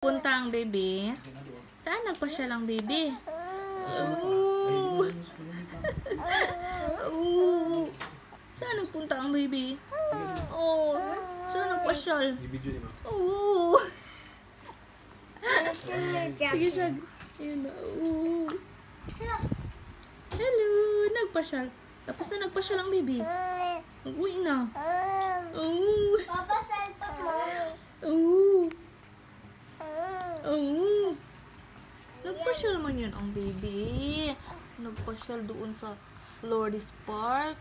Punta ang baby. Saan nagpasya lang baby? Saan nagpunta ang baby? Oh, saan nagpasyal? Sige siya. Hello, nagpasyal. Tapos na nagpasyal ang baby. Mag-uwi na. Papa, salpak mo. Nagpasyal man yun ang baby. Nagpasyal doon sa Lourdes Park.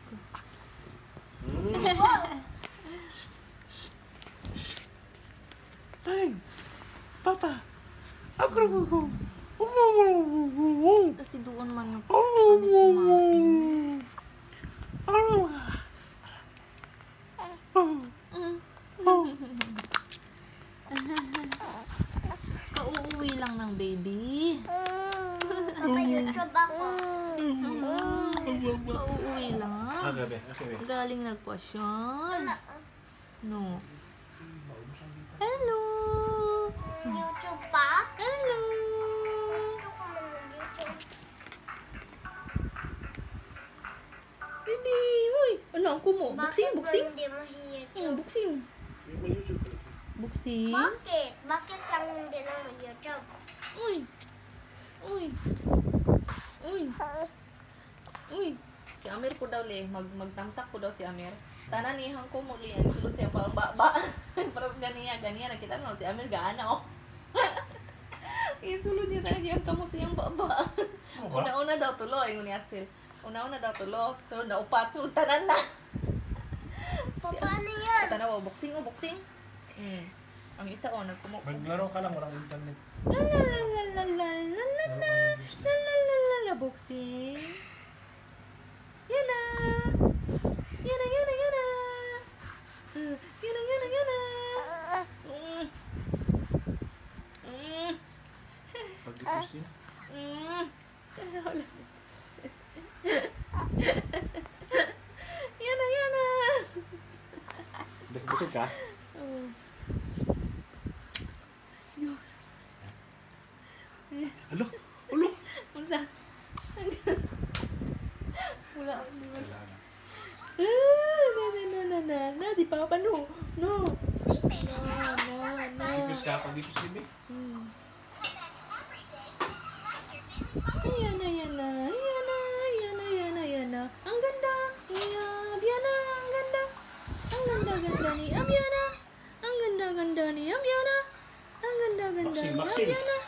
Ay, Papa. Kasi doon man yung kami kumain. Pauuwi lang ng baby. Papa, YouTube ako. Pauuwi lang. Okay. Galing nagpasyal. No. Hello. YouTube pa? Hello. Gusto ko man mag-YouTube. Baby, uy. Ano ang kumo? Buksing, Bakit buksing. hindi mo Oh, YouTube? buksing. Buksing. Bakit? Bakit lang hindi mo YouTube? Uy. Uy. Uy. Uy. Si Amir po daw li, magtamsak po daw si Amir. Tanan ni hang ko muli ang sulod siya pa ba. Paras ganiya nakita mo si Amir gaana oh. Isulod niya talaga ang kamot siyang baba. Una-una daw tulo ingon ni Axel. Una-una daw tulo, sunod na upat, sunod tanan na. Paano yan? Tanaw boxing. Ang isa oh nagkumo. Maglaro ka lang, walang internet. La boxing. Yan na. Pag-depost yun. Yan na. Busog ka? Alo. Unsa? Wala. Na, si Papa no. Dipos ka, pag-dipos yun eh. Ayan na. Ang ganda. Abiana, ang ganda. Ang ganda ni Abiana. Ang ganda ni Abiana. Ang ganda ni Maxine. Abiana.